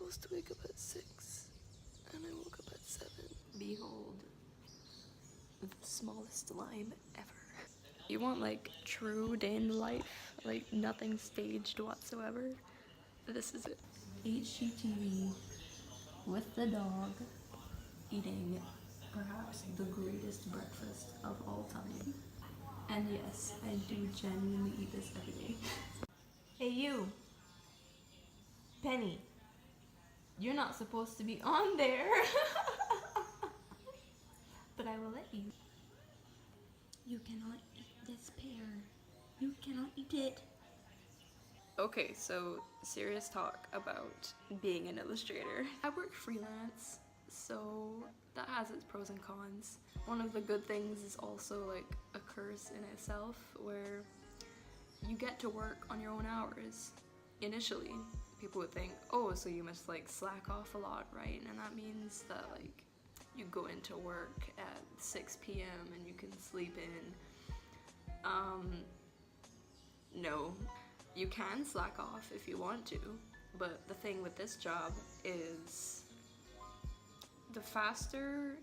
supposed to wake up at 6 and I woke up at 7. Behold, the smallest slime ever. You want like true day in the life, like nothing staged whatsoever? This is it. HGTV with the dog eating perhaps the greatest breakfast of all time. And yes, I do genuinely eat this every day. Hey you! Penny! You're not supposed to be on there! But I will let you. You cannot eat this pear. You cannot eat it. Okay, so serious talk about being an illustrator. I work freelance, so that has its pros and cons. One of the good things is also like a curse in itself, where you get to work on your own hours. Initially, people would think, oh, so you must like slack off a lot, right? And that means that like you go into work at 6 p.m. and you can sleep in. No. You can slack off if you want to, but the thing with this job is the faster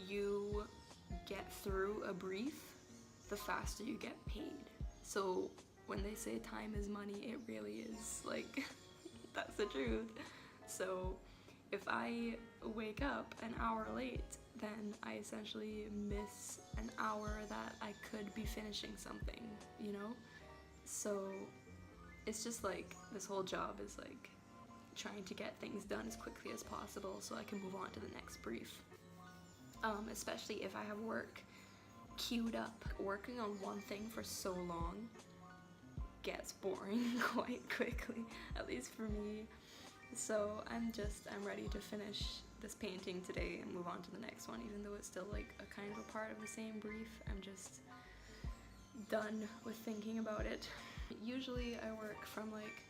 you get through a brief, the faster you get paid. So when they say time is money, it really is, like, that's the truth. So if I wake up an hour late, then I essentially miss an hour that I could be finishing something, you know? So it's just like, this whole job is like trying to get things done as quickly as possible so I can move on to the next brief. Especially if I have work queued up. Working on one thing for so long gets boring quite quickly, at least for me. So I'm ready to finish this painting today and move on to the next one, even though it's still like a kind of a part of the same brief. I'm just done with thinking about it. Usually I work from like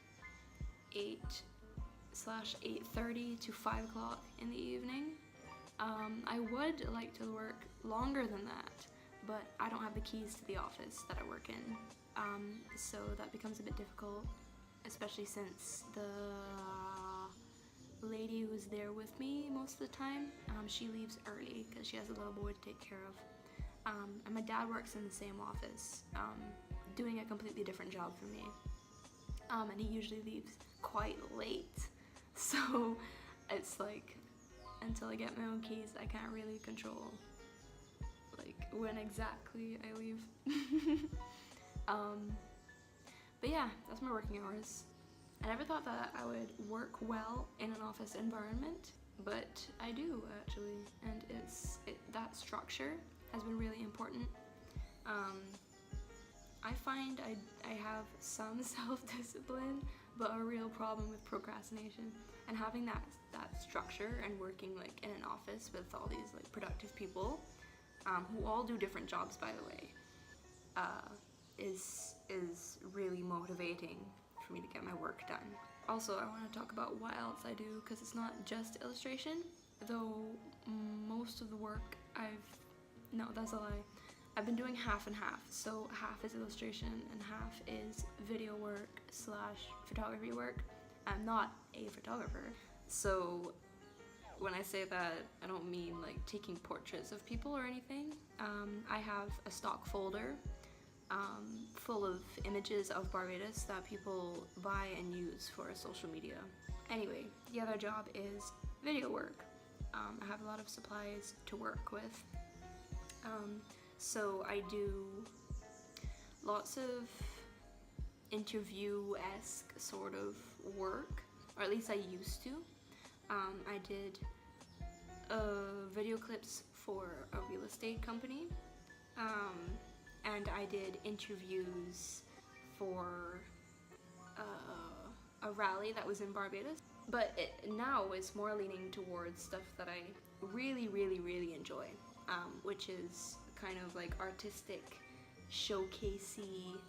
8/8:30 to 5 o'clock in the evening. I would like to work longer than that, but I don't have the keys to the office that I work in, so that becomes a bit difficult, especially since the lady who's there with me most of the time, she leaves early because she has a little boy to take care of. And my dad works in the same office, doing a completely different job from me, and he usually leaves quite late, so it's like, until I get my own keys, I can't really control like when exactly I leave. But yeah, that's my working hours. I never thought that I would work well in an office environment, but I do actually, and that structure has been really important. I find I have some self-discipline, but a real problem with procrastination. And having that structure and working like in an office with all these like productive people, who all do different jobs, by the way, is really motivating for me to get my work done. Also, I want to talk about what else I do, because it's not just illustration, though most of the work no, that's a lie. I've been doing half and half. So half is illustration and half is video work / photography work. I'm not a photographer. So when I say that, I don't mean like taking portraits of people or anything. I have a stock folder full of images of Barbados that people buy and use for social media. Anyway, the other job is video work. I have a lot of supplies to work with. So I do lots of interview-esque sort of work, or at least I used to. I did video clips for a real estate company, and I did interviews for a rally that was in Barbados. But now it's more leaning towards stuff that I really, really, really enjoy, which is kind of like artistic, showcasey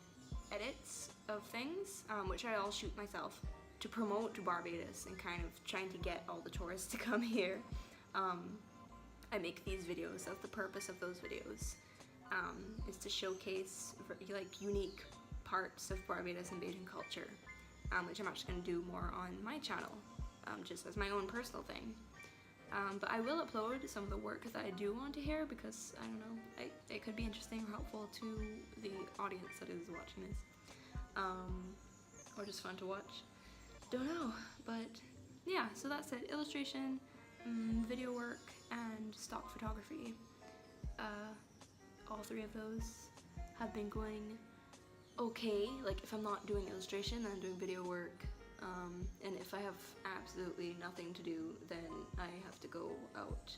edits of things, which I all shoot myself to promote Barbados and kind of trying to get all the tourists to come here. I make these videos. That's the purpose of those videos, is to showcase like unique parts of Barbados and Bajan culture, which I'm actually going to do more on my channel. just as my own personal thing. But I will upload some of the work that I do want to hear because, I don't know, it could be interesting or helpful to the audience that is watching this. Or just fun to watch. Don't know, but yeah, so that's it. Illustration, video work, and stock photography. All three of those have been going okay. Like, if I'm not doing illustration, then I'm doing video work. And if I have absolutely nothing to do, then I have to go out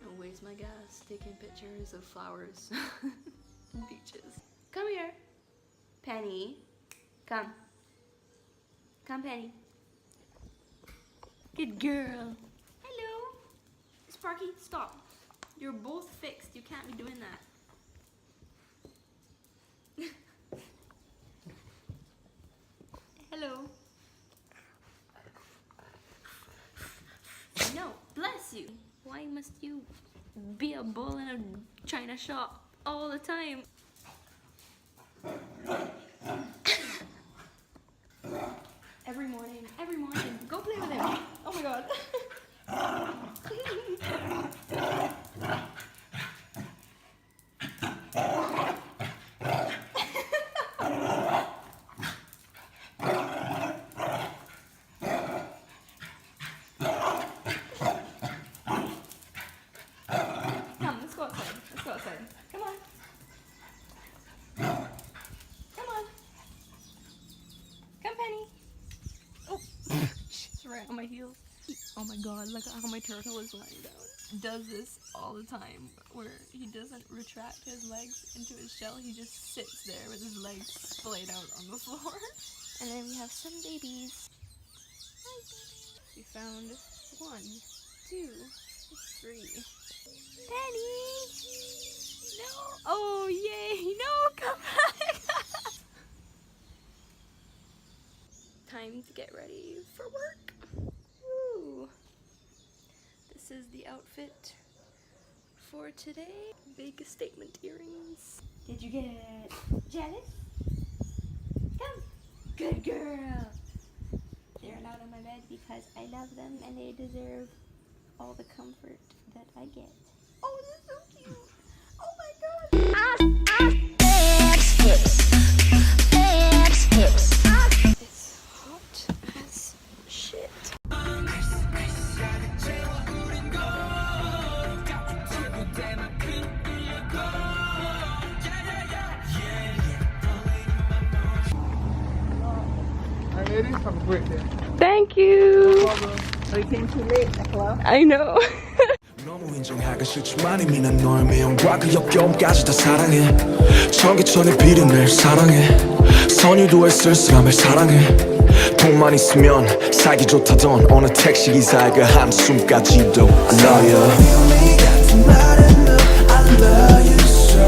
and waste my gas taking pictures of flowers and beaches. Come here, Penny. Come. Come, Penny. Good girl. Hello. Sparky, stop. You're both fixed. You can't be doing that. Hello. No, bless you. Why must you be a bull in a china shop all the time? Every morning. Go play with him. Oh my god. On my heels. Oh my god, look at how my turtle is lying down. Does this all the time, where he doesn't retract his legs into his shell, he just sits there with his legs splayed out on the floor. And then we have some babies. Hi, baby. We found 1, 2, 3. Penny! No! Oh, yay! No, come back! Time to get ready for work. Woo. This is the outfit for today. Big statement earrings. Did you get jealous? Come. Good girl. They're allowed on my bed because I love them and they deserve all the comfort that I get. Oh, they're so cute. Oh my god. It's hot as shit. Ladies, have a great day. Thank you. We came too late. Hello? I know. 너무 인정하기 싫지만 이미 난 너의 미움과 그 역겨움까지 다 사랑해 전기천의 비린내 사랑해 선유도의 쓸쓸함을 사랑해 돈만 있으면 살기 좋다던 어느 택시기사의 그 한숨까지도 I love you I love you so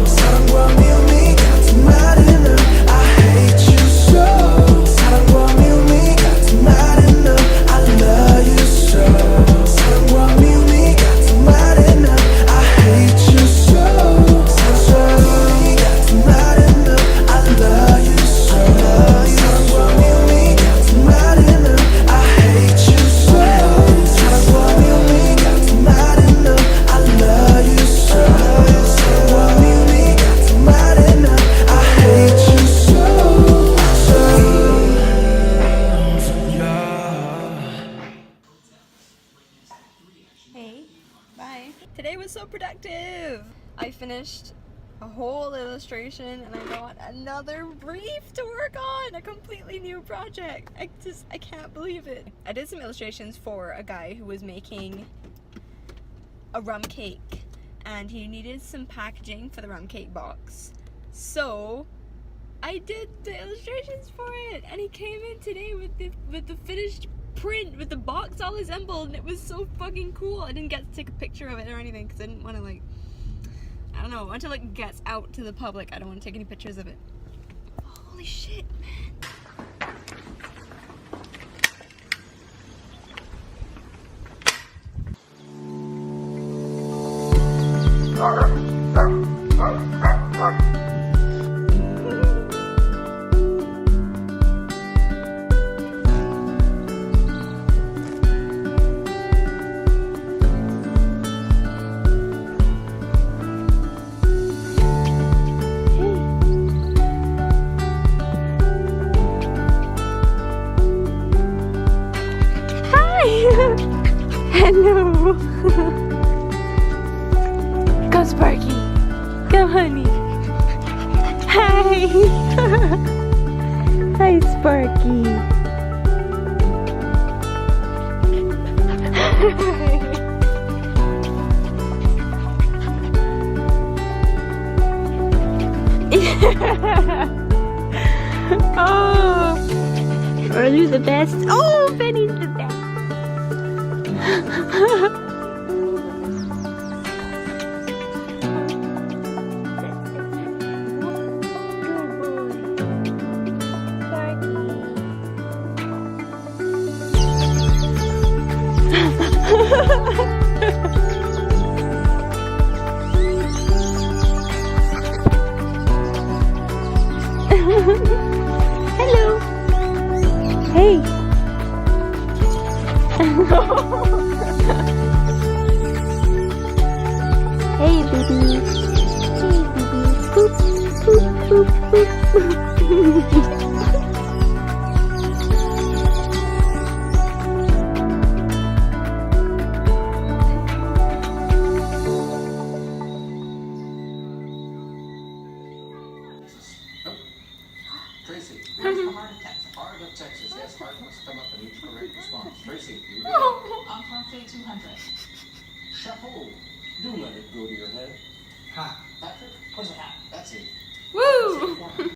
사랑과 미움이 같은 말은 I hate you so 사랑과 미움이 같은 말은 I love you so 사랑과 미움이 같은 말은 I hate you so 사랑과 미움이 같은 말은 I love you so 사랑과 미움이 같은 말은 I hate you so 사랑과 미움이 같은 말은 I love you so 사랑과 미움이 같은 말은 I hate you so Hey, bye. Today was so productive. I finished a whole illustration and I got another brief to work on, a completely new project. I can't believe it. I did some illustrations for a guy who was making a rum cake and he needed some packaging for the rum cake box. So I did the illustrations for it and he came in today with the finished print with the box all assembled and it was so fucking cool. I didn't get to take a picture of it or anything because I didn't want to, like, I don't know, until it gets out to the public I don't want to take any pictures of it. Holy shit, man. Hello. Go Sparky. Go honey. Hi. Hi Sparky. Oh, are you the best? Oh, Benny's the best. Hello. Hey. Hey, baby. Hey, baby. Boop, boop, boop, boop. Tracy, where's the heart attack? Heart of Texas. Yes, heart must come up in each correct response. Tracy, you ready? On Parfait 200. Chapeau. Do let it go to your head. Ha. Patrick, where's the hat? That's it. Woo!